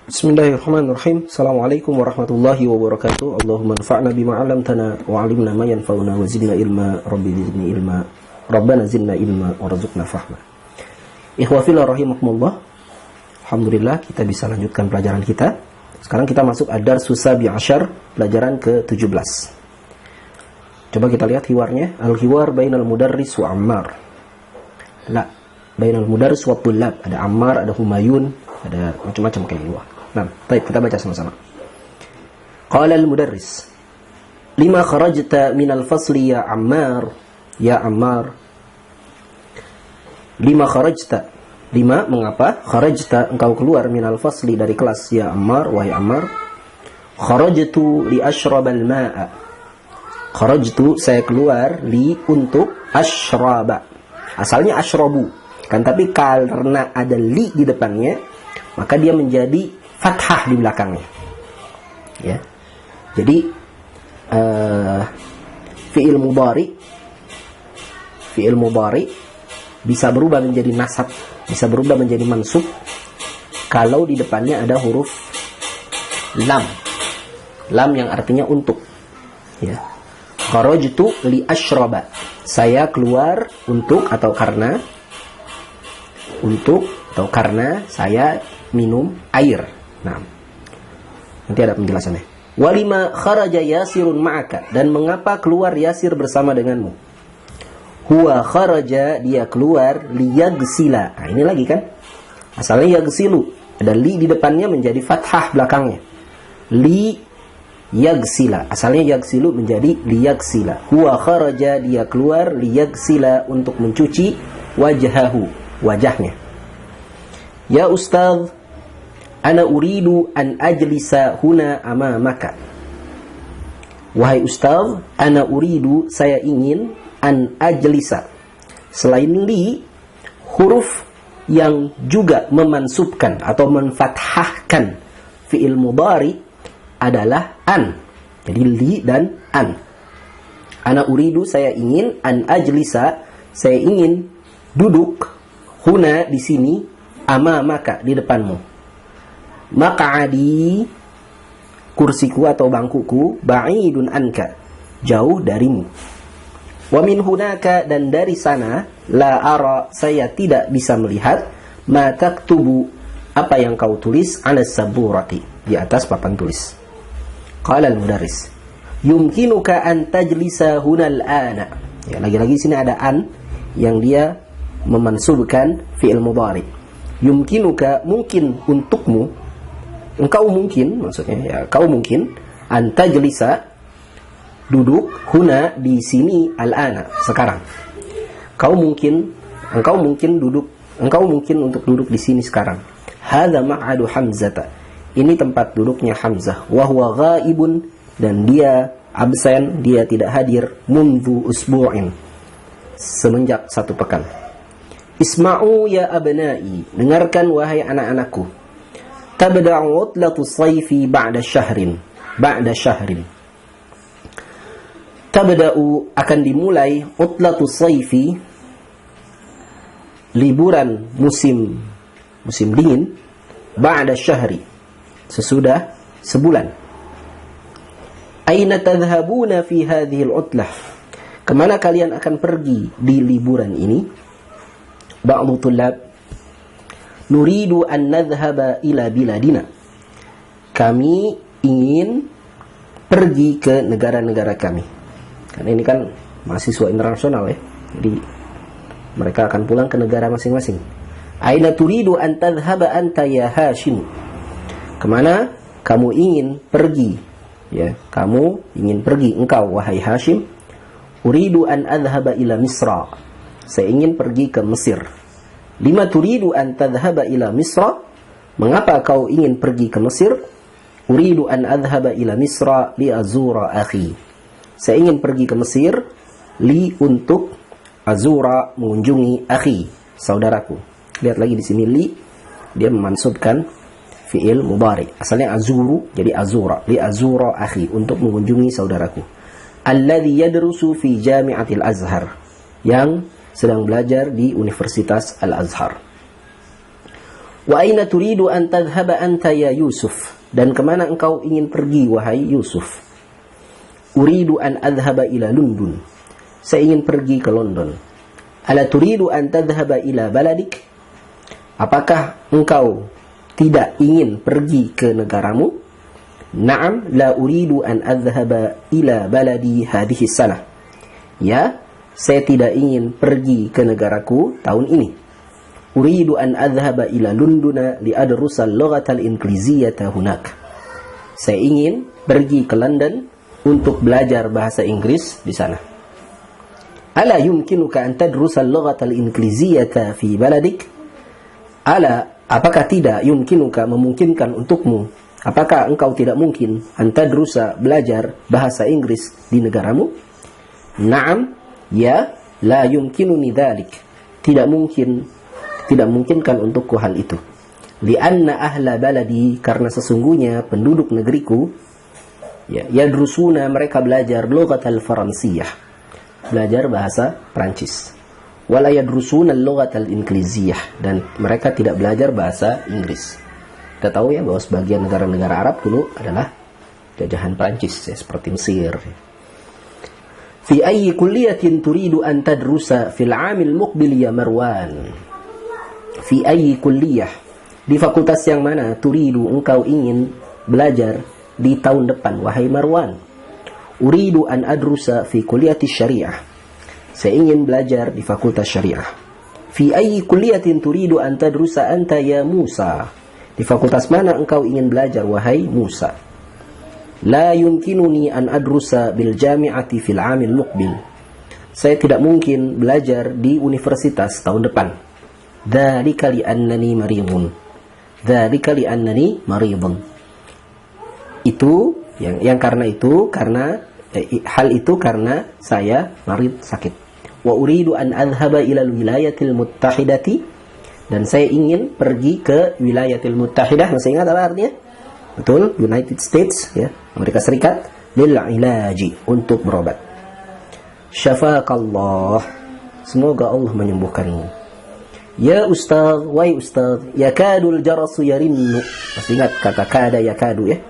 Bismillahirrahmanirrahim. Assalamualaikum warahmatullahi wabarakatuh. Allahumma anfa'na bima 'allamtana wa 'allimna ma yanfa'una wa zidna ilma. Rabbi zidni ilma. Rabbana zidna ilma warzuqna fahma. Ikhwa fillah rahimakumullah. Alhamdulillah kita bisa lanjutkan pelajaran kita. Sekarang kita masuk ad-darsus sabi asyar, pelajaran ke-17. Coba kita lihat hiwarnya. Al-hiwar bainal mudarris wa Ammar. La, bainal mudarris wa tullab. Ada Ammar, ada Humayun, ada macam-macam kayak luar. Nah, baik, kita baca sama-sama. Qala al-mudarris, lima kharajta minal fasli ya Ammar, ya Ammar. Lima kharajta, lima, mengapa? Kharajta, engkau keluar minal fasli dari kelas, ya Ammar, wahai Ammar. Kharajtu li ashrabal ma'a. Kharajtu, saya keluar, li, untuk, ashraba. Asalnya ashrabu, kan, tapi karena ada li di depannya, maka dia menjadi fathah di belakangnya. Ya. Jadi fi'il mudhari bisa berubah menjadi nasab, bisa berubah menjadi mansub kalau di depannya ada huruf lam. Lam yang artinya untuk. Ya. Kharajtu li ashraba. Saya keluar untuk atau karena, untuk atau karena saya minum air. Nah, nanti ada penjelasannya. Walima kharaja Yasirun ma'aka, dan mengapa keluar Yasir bersama denganmu? Huwa kharaja, dia keluar, liyagsila. Nah, ini lagi kan? Asalnya yagsilu, ada li di depannya menjadi fathah belakangnya. Li yagsila, asalnya yagsilu menjadi liyagsila. Huwa kharaja, dia keluar, liyagsila, untuk mencuci wajhahu, wajahnya. Ya Ustaz, ana uridu an ajlisa huna amamaka. Wahai Ustaz, ana uridu, saya ingin, an ajlisa. Selain li, huruf yang juga memansubkan atau menfathahkan fi'il mudhari adalah an. Jadi li dan an. Ana uridu, saya ingin, an ajlisa, saya ingin duduk, huna, di sini, amamaka, di depanmu. Maq'adi, kursiku atau bangkuku, ba'idun anka, jauh darimu. Wa min hunaka, dan dari sana, la ara, saya tidak bisa melihat, ma taktubu, apa yang kau tulis, ala saburati, di atas papan tulis. Qala al-mudarris, yumkinuka an tajlisa hunal ana. Ya, lagi-lagi sini ada an yang dia memansubkan fi'il mudhari. Yumkinuka, mungkin untukmu, engkau mungkin, maksudnya ya, kau mungkin, anta jelisa, duduk, huna, di sini, al-ana, sekarang. Engkau mungkin duduk, engkau mungkin untuk duduk di sini sekarang. Hadza maq'adu Hamzata, ini tempat duduknya Hamzah. Wa huwa ghaibun, dan dia absen, dia tidak hadir, mundu usbu'in, semenjak 1 pekan. Isma'u ya abnai, dengarkan wahai anak-anakku. Tabda'u utlatu sayfi ba'da syahrin. Tabda'u, akan dimulai, utlatu sayfi, liburan musim dingin, ba'da syahri, sesudah sebulan. Aina tadhhabuna fi hadhihi al-utlah, kemana kalian akan pergi di liburan ini? Ba'du tullab, nuridu an nadhhaba ila biladina, kami ingin pergi ke negara-negara kami. Karena ini kan mahasiswa internasional ya, jadi mereka akan pulang ke negara masing-masing. Aina turidu an tadhhaba anta ya Hashim, kemana kamu ingin pergi? Ya, kamu ingin pergi, engkau wahai Hashim. Uridu an adhhaba ila Misra, saya ingin pergi ke Mesir. Lima turidu an tadhhaba ila Misra, mengapa kau ingin pergi ke Mesir? Uridu an adhhaba ila Misra li azura akhi, saya ingin pergi ke Mesir, li, untuk, azura, mengunjungi, akhi, saudaraku. Lihat lagi di sini li, dia memansubkan fi'il mudhari. Asalnya azuru, jadi azura, li azura akhi, untuk mengunjungi saudaraku. Alladhi yadrusu fi jami'atil Azhar, yang sedang belajar di Universitas Al-Azhar. Wa aina turidu an tadhhaba anta ya Yusuf? Dan kemana engkau ingin pergi wahai Yusuf? Uridu an adhhaba ila London. Saya ingin pergi ke London. Ala turidu an tadhhaba ila baladik? Apakah engkau tidak ingin pergi ke negaramu? Na'am, la uridu an adhhaba ila baladi hadhihi sanah. Ya, saya tidak ingin pergi ke negaraku tahun ini. Uridu an adhhaba ila London li adrusa al-lughata al-ingliziyata hunak. Saya ingin pergi ke London untuk belajar bahasa Inggris di sana. Ala yumkinuka an tadrusa al-lughata al-ingliziyata fi baladik? Ala, apakah tidak yumkinuka memungkinkan untukmu? Apakah engkau tidak mungkin antadrusa belajar bahasa Inggris di negaramu? Naam, ya, la yumkinuni dzalik. Tidak mungkinkan untukku hal itu. Lianna ahla baladi, karena sesungguhnya penduduk negeriku, ya, yadrusuna, mereka belajar lughatal faransiyah, belajar bahasa Prancis. Wala yadrusuna lughatal ingliziyah, dan mereka tidak belajar bahasa Inggris. Kita tahu ya bahwa sebagian negara-negara Arab dulu adalah jajahan Prancis, ya, seperti Mesir. Fi ayyi kulliyatin turidu an tadrusa fil 'amil muqbil ya Marwan? Fi ayyi kulliyah? Di fakultas yang mana turidu engkau ingin belajar di tahun depan wahai Marwan? Uridu an adrusa fi kulliyati syariah. Saya ingin belajar di fakultas syariah. Fi ayyi kulliyatin turidu an tadrusa anta ya Musa? Di fakultas mana engkau ingin belajar wahai Musa? La yumkinuni an adrusa bil jami'ati fil 'amil muqbil. Saya tidak mungkin belajar di universitas tahun depan. Dzalika li annani maridun. Dzalika li annani maridun. Itu yang karena itu hal itu karena saya marid, sakit. Wa uridu an adhhaba ila al-wilayatil muttahidati, dan saya ingin pergi ke Wilayatil Muttahidah. Masih ingat apa artinya? Betul, United States, ya, Amerika Serikat. Lil ilaji, untuk berobat. Syafaqallah, semoga Allah menyembuhkanmu. Ya Ustaz, wahai Ustaz, yakadul jarasu yarinnu. Masih ingat kata kada yakadu, ya?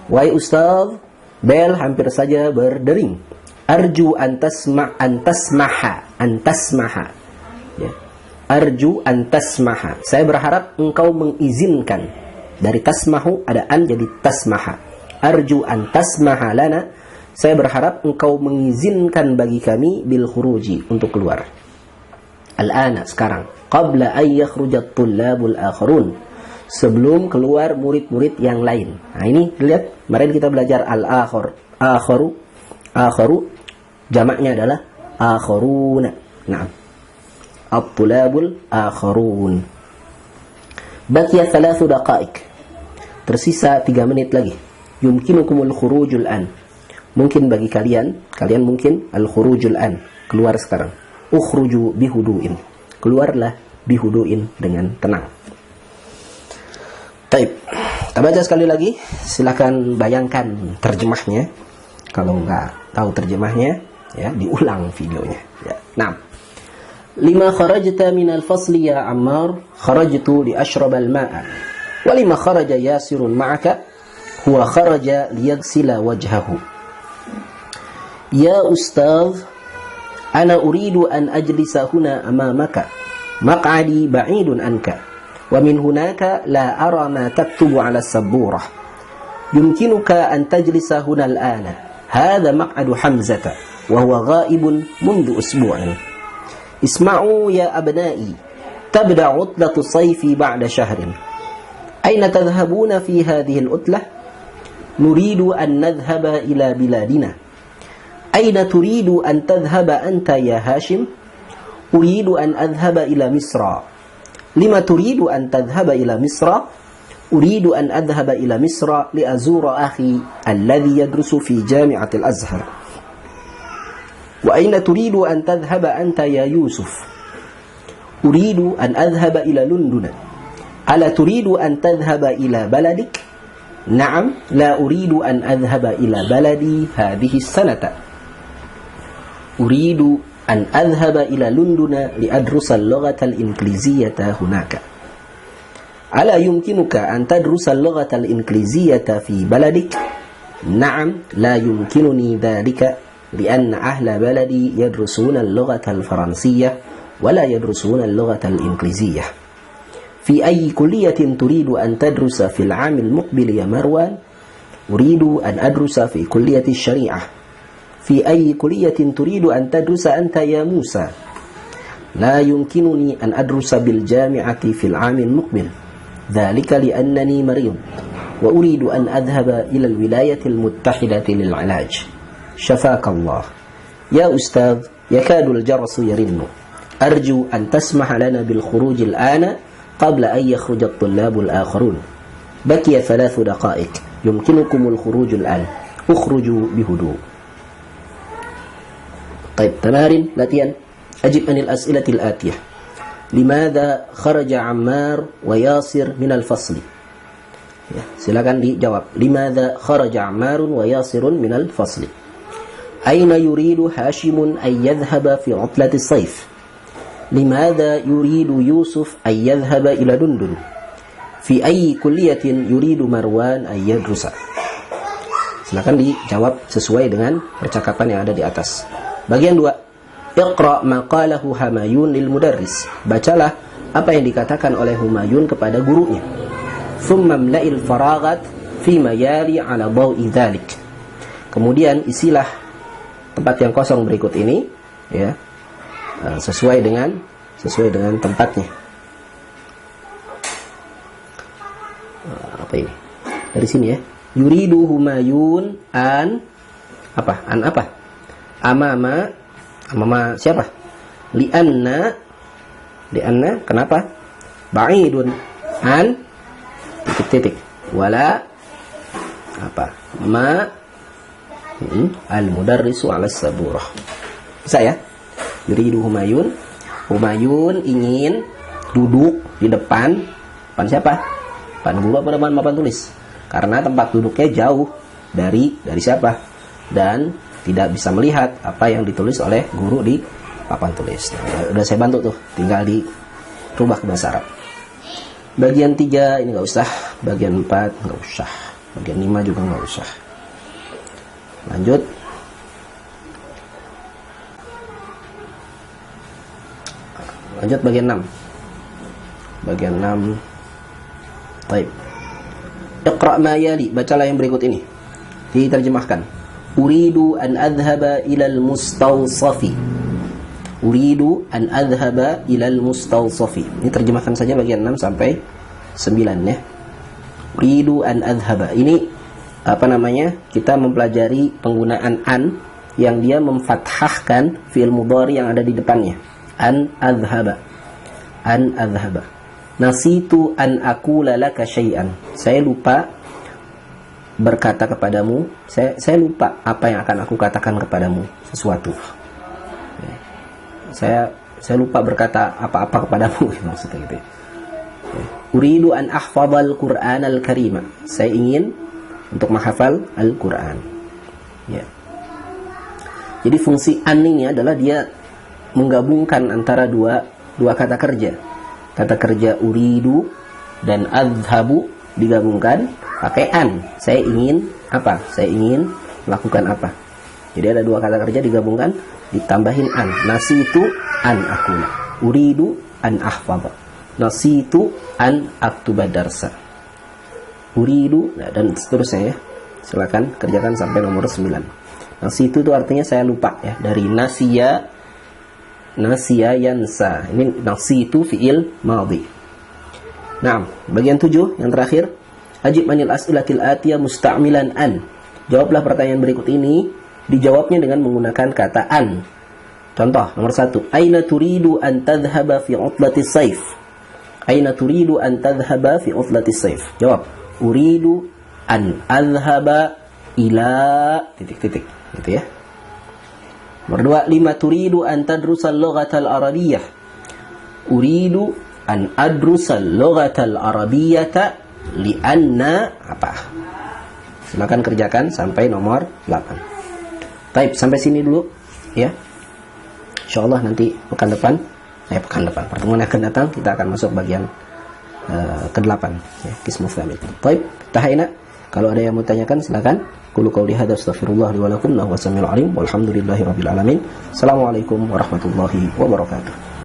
Wahai Ustaz, bel hampir saja berdering. Arju antasmaha, ya. Arju an tasmaha. Saya berharap engkau mengizinkan. Dari tasmahu ada an jadi tasmaha. Arju an tasmaha lana. Saya berharap engkau mengizinkan bagi kami bil khuruji, untuk keluar. Al-ana, sekarang. Qabla an yakhrujat tullabul akharun. Sebelum keluar murid-murid yang lain. Nah ini lihat, kemarin kita belajar al-akhar. Akharu jamaknya adalah akharuna. Naam. At-tulabul akharun. Baqiya 3 daqaik. Tersisa 3 menit lagi. Yumkinukumul khurujul an. Mungkin bagi kalian mungkin al-khurujul an, keluar sekarang. Ukhruju bihudu'in. Keluarlah bihudu'in, dengan tenang. Taib. Kita baca sekali lagi. Silakan bayangkan terjemahnya. Kalau nggak tahu terjemahnya, ya diulang videonya. Ya. Nah. Lima kharajta minal fasli ya Ammar? Kharajtu li ashrab al-ma'a. Wa lima kharaja Yasirun ma'aka? Huwa kharaja liyaghsila wajhahu. Ya Ustaz, ana uridu an ajlisa huna amamaka. Maq'adi ba'idun anka. Wa min hunaka la ara ma taktubu 'ala as-sabburah. Yumkinuka an tajlisa huna al-ana. Hadha maq'adu Hamzata wa huwa ghaibun mundu usbu'in. اسمعوا يا أبنائي تبدأ عطلة الصيف بعد شهر أين تذهبون في هذه العطلة؟ نريد أن نذهب إلى بلادنا. أين تريد أن تذهب أنت يا هاشم؟ أريد أن أذهب إلى مصر. لما تريد أن تذهب إلى مصر؟ أريد أن أذهب إلى مصر لأزور أخي الذي يدرس في جامعة الأزهر. وأين تريد أن تذهب أنت يا يوسف؟ أريد أن أذهب إلى لندن. ألا تريد أن تذهب إلى بلدك؟ نعم، لا أريد أن أذهب إلى بلدي هذه السنة. أريد أن أذهب إلى لندن لأدرس اللغة الإنجليزية هناك. Ala yumkinuka an tadrusa al-lughata al-ingliziyata fi baladik? Na'am, la yumkinuni dhalika lianna ahla baladi yadrusuna al-lughata al-faransiyah wa la yadrusuna al-lughata al-ingliziyah. Fi ayyi kulliyatin turidu an tadrusa fil 'am al-muqbil ya Marwan? Uridu an adrusa fi kulliyati syariah. Fi ayyi kulliyatin turidu an tadrusa anta ya Musa? La yumkinuni an adrusa bil jami'ati fil 'am al-muqbil. ذلك لأنني مريض وأريد أن أذهب إلى الولاية المتحدة للعلاج. شفاك الله. يا أستاذ، يكاد الجرس يرن. أرجو أن تسمح لنا بالخروج الآن قبل أن يخرج الطلاب الآخرون. بقي 3 دقائق. يمكنكم الخروج الآن. اخرجوا بهدوء. طيب، تمارين latihan. أجب عن الأسئلة الآتية. Limadha kharaja Ammar wa Yasir minal fasli? Ya, silakan dijawab. Limadha kharaja Ammarun wa Yasirun minal fasli? Aina yuridu Hashimun ay yadhhaba fi utlati sayf? Limadha yuridu Yusuf ay yadhhaba ila London? Fi ayyi kulliyatin yuridu Marwan ay yadrusa? Silakan dijawab sesuai dengan percakapan yang ada di atas. Bagian 2. Iqra ma qalahu Humayun lil mudarris. Bacalah apa yang dikatakan oleh Humayun kepada gurunya. Thumma mla'il faraghat fi ma yali ala dawi dzalik. Kemudian isilah tempat yang kosong berikut ini, ya, sesuai dengan tempatnya. Apa ini? Dari sini ya. Yuridu Humayun an apa? An apa? Amama siapa? Lianna kenapa? Ba'idun an titik-titik. Wala apa? Ma al-mudarrisu 'ala saburah. Bisa ya? Yuridu Humayun. Humayun ingin duduk di depan siapa? Depan guru apa depan papan tulis? Karena tempat duduknya jauh dari siapa? Dan tidak bisa melihat apa yang ditulis oleh guru di papan tulis. Nah, udah saya bantu tuh, tinggal dirubah ke bahasa Arab. Bagian 3 ini nggak usah, bagian 4 nggak usah, bagian 5 juga nggak usah. Lanjut. Lanjut bagian 6. Bagian 6. Baik. Iqra ma yali, bacalah yang berikut ini. Diterjemahkan. Uridu an adhhaba ilal mustawsafi. Uridu an adhhaba ilal mustawsafi. Ini terjemahkan saja bagian 6 sampai 9 ya. Uridu an adhhaba. Ini apa namanya? Kita mempelajari penggunaan an yang dia memfathahkan fi'il mudhari yang ada di depannya. An adhhaba. An adhhaba. Nasitu an aqula laka syai'an. Saya lupa berkata kepadamu, saya lupa apa yang akan aku katakan kepadamu, sesuatu. Saya lupa berkata apa-apa kepadamu, maksudnya gitu. Uridu an ahfadhal Qur'an al-Karima. Saya ingin untuk menghafal Al-Qur'an. Ya. Jadi fungsi an ini adalah dia menggabungkan antara dua kata kerja. Kata kerja uridu dan adhabu digabungkan pakai an. Saya ingin apa? Saya ingin melakukan apa? Jadi ada 2 kata kerja digabungkan ditambahin an. Nasitu an akula. Uridu an ahfadha. Nasitu an aktuba darsa. Uridu dan seterusnya ya. Silakan kerjakan sampai nomor 9. Nasitu itu artinya saya lupa ya. Dari nasiya yansa. Ini nasitu fi'il madhi. Nah, bagian 7 yang terakhir. Ajib anil as'ilatil atiyah musta'milan an. Jawablah pertanyaan berikut ini, dijawabnya dengan menggunakan kata an. Contoh nomor 1. Aina turidu an tadhhaba fi utlati sayf? Aina turidu an tadhhaba fi utlati sayf? Jawab. Uridu an adhhaba ila titik-titik. Gitu ya. Nomor 2. Lima turidu an tadrusa al-lughatal arabiyyah? Uridu an adrusa al-lughatal arabiyyata lianna apa? Silakan kerjakan sampai nomor 8. Baik, sampai sini dulu ya. Insyaallah nanti pertemuan akan datang kita akan masuk bagian ke-8 ya, qismu tsamin. Baik, tahayna. Kalau ada yang mau tanyakan silakan. Qulu qouli hadza astaghfirullah li wa lakum wa samiul alim walhamdulillahirabbil alamin. Assalamualaikum warahmatullahi wabarakatuh.